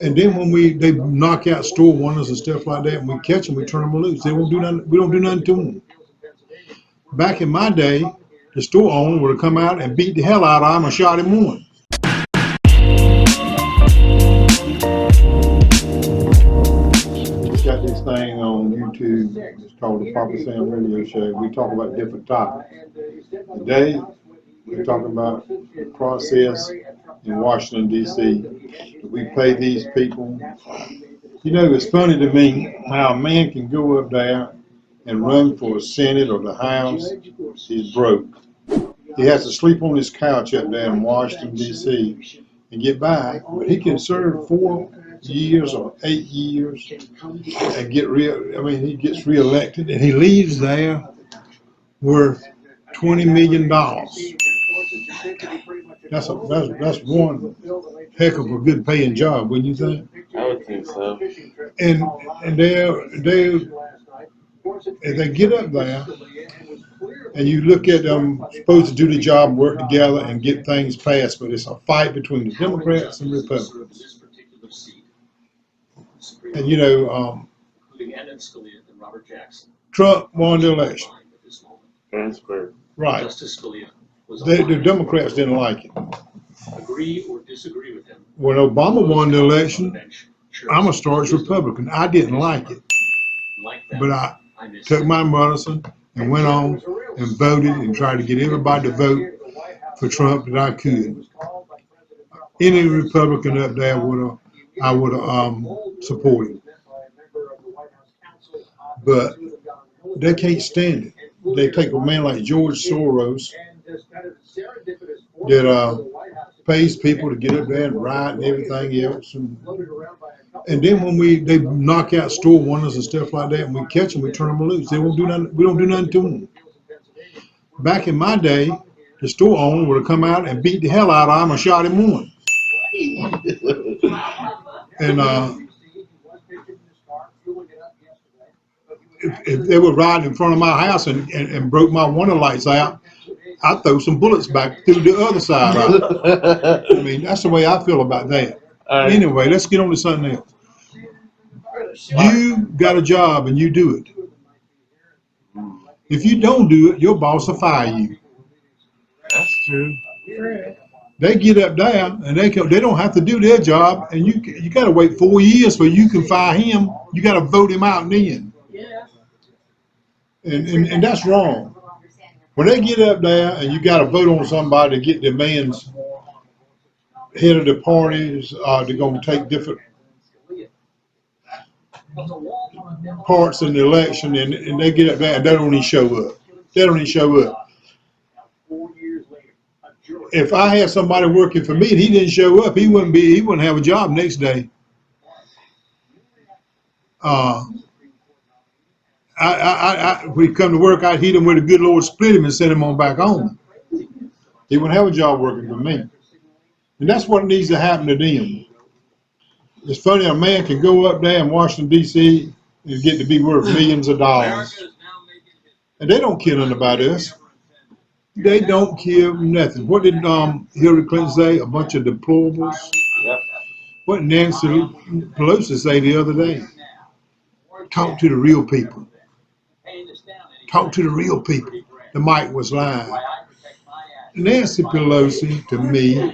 And then when they knock out store owners and stuff like that, and we catch them, we turn them loose. They won't do nothing. We don't do nothing to them. Back in my day, the store owner would have come out and beat the hell out of him and shot him one. We got this thing on YouTube. It's called the Papa Sam Radio Show. We talk about different topics. Today, we're talking about the process in Washington, D.C. We pay these people. You know, it's funny to me how a man can go up there and run for the Senate or the House. He's broke. He has to sleep on his couch up there in Washington, D.C. and get by. But he can serve 4 years or 8 years and he gets reelected, and he leaves there worth $20 million. That's one heck of a good paying job, wouldn't you think? I would think so. And if they get up there and you look at them supposed to do the job, work together and get things passed, but it's a fight between the Democrats and Republicans. And you know, Trump won the election. Right. The Democrats didn't like it. Agree or disagree with him. When Obama won the election, I'm a staunch Republican. I didn't like it, but I took my medicine and went on and voted and tried to get everybody to vote for Trump that I could. Any Republican up there I would have supported, but they can't stand it. They take a man like George Soros that pays people to get up there and riot and everything else, and then when they knock out store owners and stuff like that, and we catch them, we turn them loose. They won't do nothing. We don't do nothing to them. Back in my day, the store owner would have come out and beat the hell out of him and shot him one. And if they were riding in front of my house and broke my window lights out, I'd throw some bullets back through the other side of it. I mean, that's the way I feel about that. Anyway, let's get on to something else. You got a job and you do it. If you don't do it, your boss will fire you. That's true. They get up there and they don't have to do their job, and you got to wait 4 years for you can fire him. You got to vote him out then. And that's wrong. When they get up there and you got to vote on somebody to get the man's head of the parties, they're going to take different parts in the election, and they get up there and they don't even show up. They don't even show up. If I had somebody working for me and he didn't show up, he wouldn't have a job next day. We come to work, I'd hit him with a good Lord, split him and send him on back home. He wouldn't have a job working for me. And that's what needs to happen to them. It's funny, a man can go up there in Washington, D.C. and get to be worth millions of dollars. And they don't care nothing about us. They don't care nothing. What did Hillary Clinton say? A bunch of deplorables? Yep. What did Nancy Pelosi say the other day? Talk to the real people. Talk to the real people. The mic was lying. Nancy Pelosi, to me,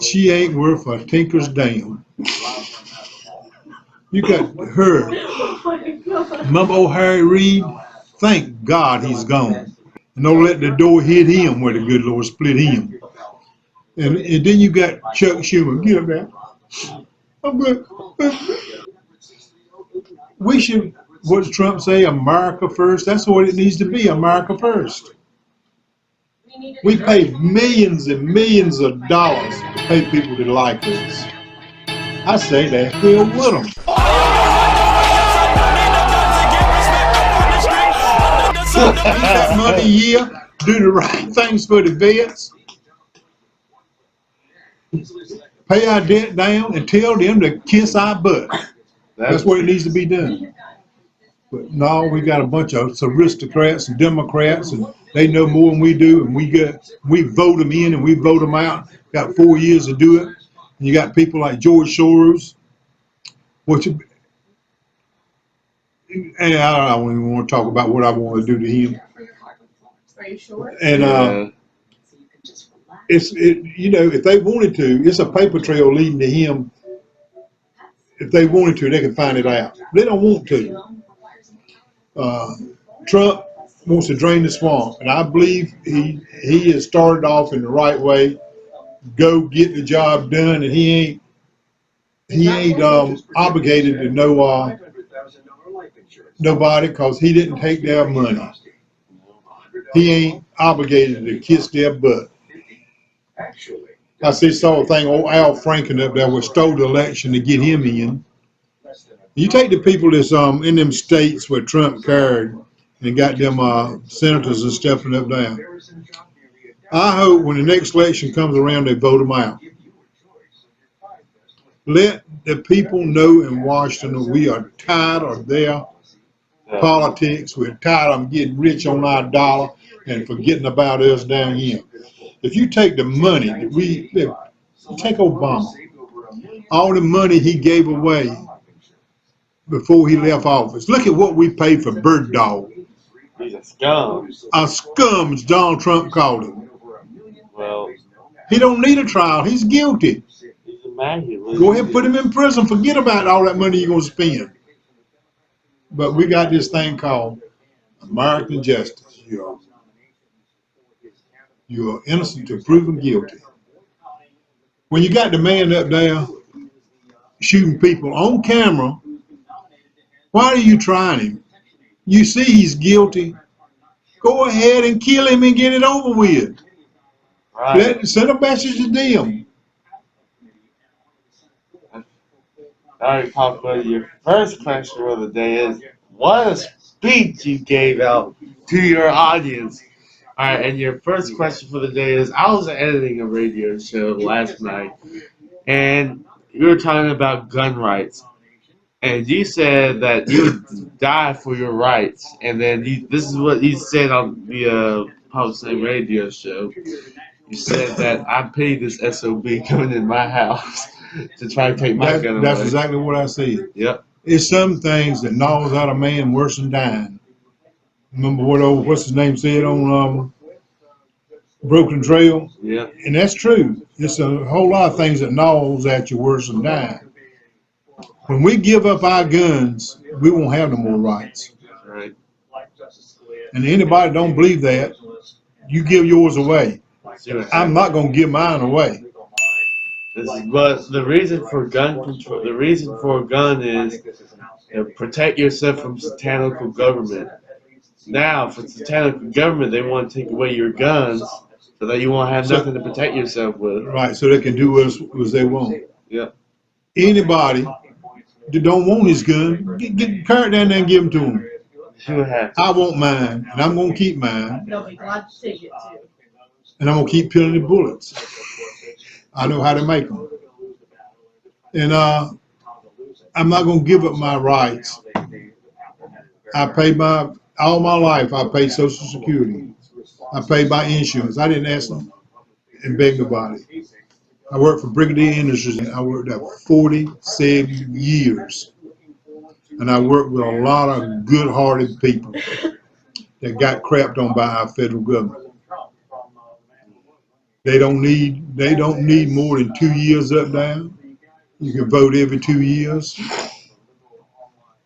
she ain't worth a tinker's damn. You got her, old Harry Reid. Thank God he's gone. And don't let the door hit him where the good Lord split him. And then you got Chuck Schumer. Get up there. I'm good. We should, what does Trump say? America first. That's what it needs to be, America first. We pay millions and millions of dollars to pay people that like us. I say that hell with them. Ain't that money a year? Do the right things for the vets. Pay our debt down and tell them to kiss our butt. That's what it needs to be done. But no, we got a bunch of aristocrats and Democrats, and they know more than we do, and we vote them in and we vote them out. Got 4 years to do it, You got people like George Soros, which, and I don't even want to talk about what I want to do to him. Are you sure? And Yeah. you know, if they wanted to, it's a paper trail leading to him. If they wanted to, they can find it out. They don't want to. Trump wants to drain the swamp, and I believe he has started off in the right way. Go get the job done, and he ain't obligated to know nobody because he didn't take their money. He ain't obligated to kiss their butt. I saw a thing, old Al Franken up there, was stole the election to get him in. You take the people that's in them states where Trump carried and got them senators and stuff up there. I hope when the next election comes around, they vote them out. Let the people know in Washington that we are tired of their politics. We're tired of them getting rich on our dollar and forgetting about us down here. If you take the money that take Obama, all the money he gave away before he left office. Look at what we paid for Bird Dog. He's a scum. A scum, as Donald Trump called him. Well, He don't need a trial. He's guilty. he's a maggot. Go ahead and put him in prison. Forget about all that money you're going to spend. But we got this thing called American justice. You're innocent until proven guilty. When you got the man up there shooting people on camera, why are you trying him? You see he's guilty. Go ahead and kill him and get it over with. Right. Send a message to them. All right, Papa, your first question of the day is, what a speech you gave out to your audience. All right, and your first question for the day is, I was editing a radio show last night, and you were talking about gun rights. And you said that you would die for your rights. And then this is what you said on the Public Radio show. You said that I paid this SOB coming in my house to try to take my gun away. That's exactly what I said. Yep. It's some things that gnaws out a man worse than dying. Remember what's his name said on Broken Trail? Yeah. And that's true. It's a whole lot of things that gnaws at you worse than dying. When we give up our guns, we won't have no more rights. Right. And anybody don't believe that, you give yours away. I'm not going to give mine away. But the reason for gun control, the reason for a gun is to protect yourself from satanical government. Now, for satanical government, they want to take away your guns so that you won't have nothing to protect yourself with. Right, so they can do as they want. Yep. Anybody that don't want his gun, get Kurt down there and give him to him. You have to. I want mine, and I'm going to keep mine. They'll be glad to take it too. And I'm going to keep peeling the bullets. I know how to make them. And I'm not going to give up my rights. I paid all my life, I paid Social Security. I paid my insurance. I didn't ask them and beg nobody. I worked for Brigadier Industries. I worked there 47 years. And I worked with a lot of good-hearted people that got crapped on by our federal government. They don't need more than 2 years up there. You can vote every 2 years.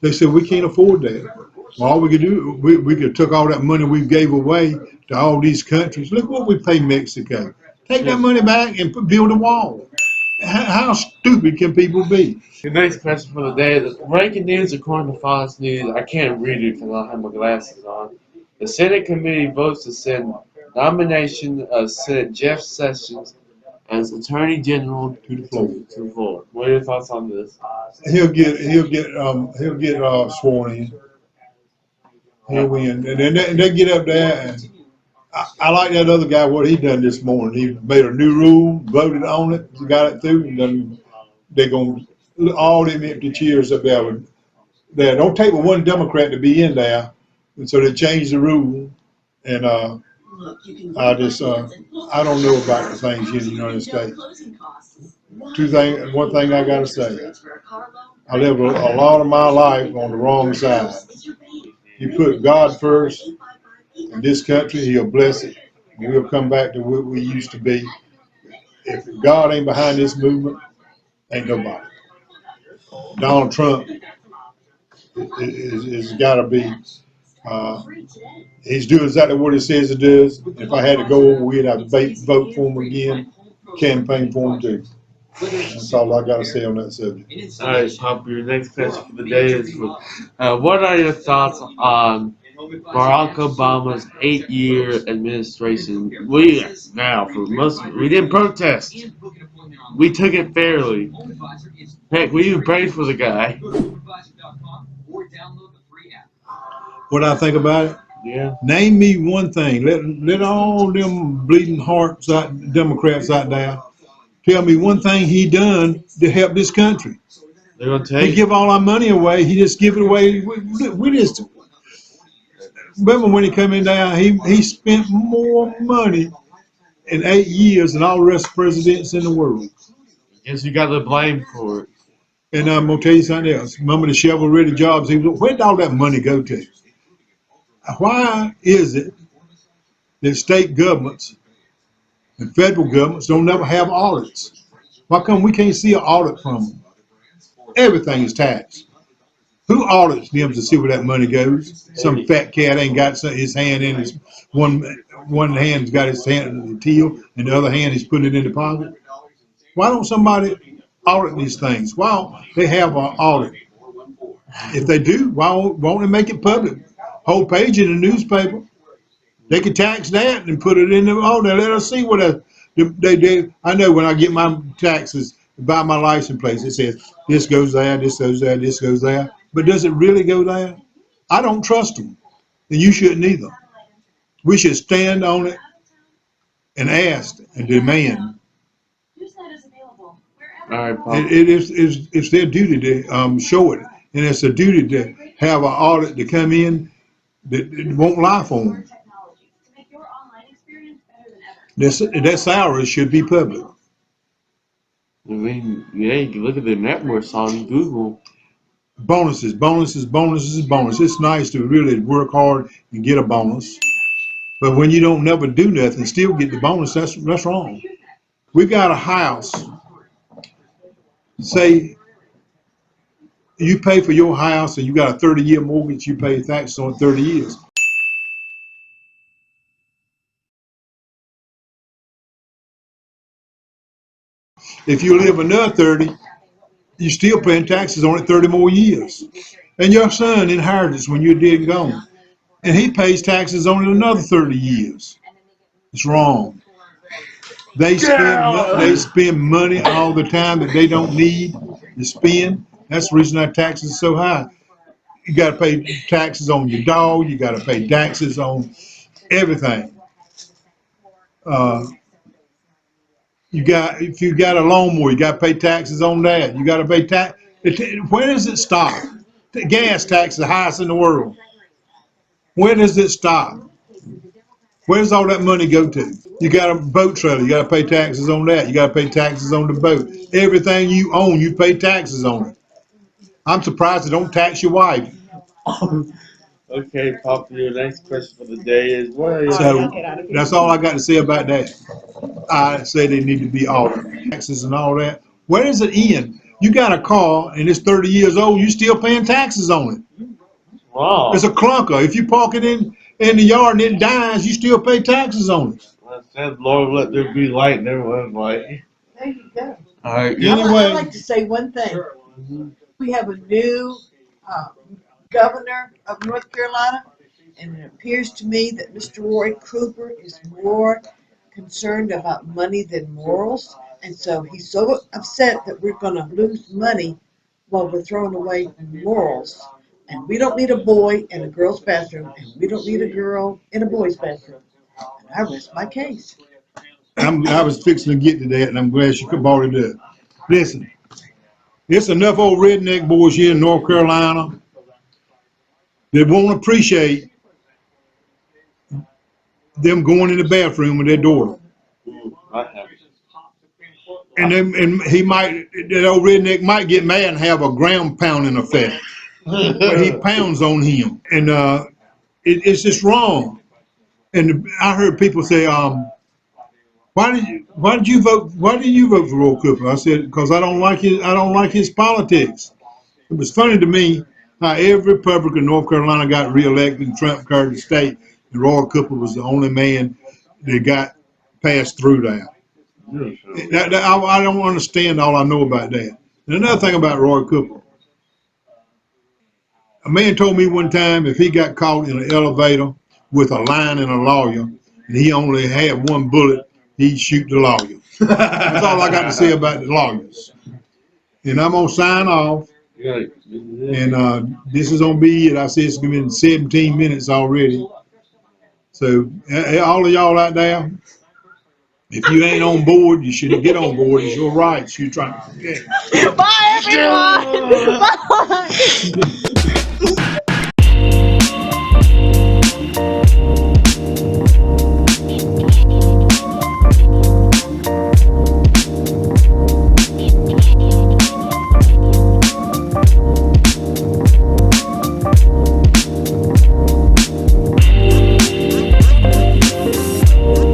They said we can't afford that. Well, all we could do, we could took all that money we gave away to all these countries. Look what we pay Mexico. Take that money back and build a wall. How stupid can people be? The next question for the day is breaking news according to Fox News. I can't read it because I don't have my glasses on. The Senate committee votes to send nomination of Senate Jeff Sessions as Attorney General To the floor. to the floor. What are your thoughts on this? He'll get sworn in. He'll win, and then they get up there. And I like that other guy. What he done this morning? He made a new rule, voted on it, got it through, and then they're gonna all them empty chairs up there. There, don't take but one Democrat to be in there, and so they changed the rule. And I don't know about the things here in the United States. one thing I gotta say. I lived a lot of my life on the wrong side. You put God first in this country, He'll bless it. And we'll come back to what we used to be. If God ain't behind this movement, ain't nobody. Donald Trump is gotta be. He's doing exactly what he says he does. If I had to go over with, I'd vote for him again, campaign for him too. That's all I gotta say on that subject. All right, Pop, your next question for the day is, what are your thoughts on Barack Obama's 8-year administration? We didn't protest. We took it fairly. Heck, we even prayed for the guy. What I think about it? Yeah. Name me one thing. Let all them bleeding hearts out, Democrats out there, tell me one thing he done to help this country. They're gonna He take. give all our money away. He just give it away. We just remember when he come in there, he spent more money in 8 years than all the rest of presidents in the world. Guess you got the blame for it. And I'm gonna tell you something else. Remember the shovel-ready jobs? Where did all that money go to? Why is it that state governments and federal governments don't never have audits? Why come we can't see an audit from them? Everything is taxed. Who audits them to see where that money goes? Some fat cat ain't got his hand in his one hand's got his hand in the till, and the other hand he's putting it in the pocket. Why don't somebody audit these things? Why don't they have an audit? If they do, why won't they make it public? Whole page in the newspaper. They could tax that and put it in the audit. Let us see what they do. I know when I get my taxes, buy my license plate, it says this goes there, this goes there, this goes there. But does it really go there? I don't trust them, and you shouldn't either. We should stand on it and ask and demand. All right, Pop. It's their duty to show it, and it's a duty to have an audit to come in that won't lie for them. Their salaries should be public. I mean, yeah, you can look at the networks on Google. Bonuses, bonuses, bonuses, bonuses. It's nice to really work hard and get a bonus, but when you don't never do nothing, still get the bonus, that's wrong. We got a house. Say you pay for your house and you got a 30-year mortgage, you pay taxes on 30 years. If you live another 30, you're still paying taxes on it 30 more years. And your son inherits when you're dead and gone. And he pays taxes on it another 30 years. It's wrong. They spend money all the time that they don't need to spend. That's the reason our taxes are so high. You got to pay taxes on your dog. You got to pay taxes on everything. If you got a lawnmower, you got to pay taxes on that. You got to pay tax. Where does it stop? The gas tax is the highest in the world. Where does it stop? Where does all that money go to? You got a boat trailer, you got to pay taxes on that. You got to pay taxes on the boat. Everything you own, you pay taxes on it. I'm surprised they don't tax your wife. Okay, Pop, your next question for the day is, what are your So that's all I got to say about that. I say they need to be audited. Taxes and all that. Where does it end? You got a car and it's 30 years old, you still paying taxes on it. Wow. It's a clunker. If you park it in the yard and it dies, you still pay taxes on it. Well, said, Lord, let there be light, and there was light. There you go. All right. Anyway. I'd like to say one thing. We have a new governor of North Carolina, and it appears to me that Mr. Roy Cooper is more concerned about money than morals. And so he's so upset that we're going to lose money while we're throwing away morals. And we don't need a boy in a girl's bathroom, and we don't need a girl in a boy's bathroom. And I rest my case. I was fixing to get to that, and I'm glad you brought it up. Listen, it's enough old redneck boys here in North Carolina that won't appreciate them going in the bathroom with their daughter. I have. and he might, that old redneck might get mad and have a ground pounding effect. But he pounds on him, and it's just wrong. And I heard people say, why did you vote for Roy Cooper? I said, because I don't like his politics. It was funny to me how every Republican in North Carolina got reelected and Trump carried the state, and Roy Cooper was the only man that got passed through there. I don't understand all I know about that. And another thing about Roy Cooper, a man told me one time if he got caught in an elevator with a line and a lawyer, and he only had one bullet, he'd shoot the lawyer. That's all I got to say about the lawyers. And I'm gonna sign off. And this is gonna be it. I said it's gonna be in 17 minutes already. So all of y'all out there, if you ain't on board, you shouldn't get on board. It's your rights. You're trying to forget. Bye, everyone. Bye.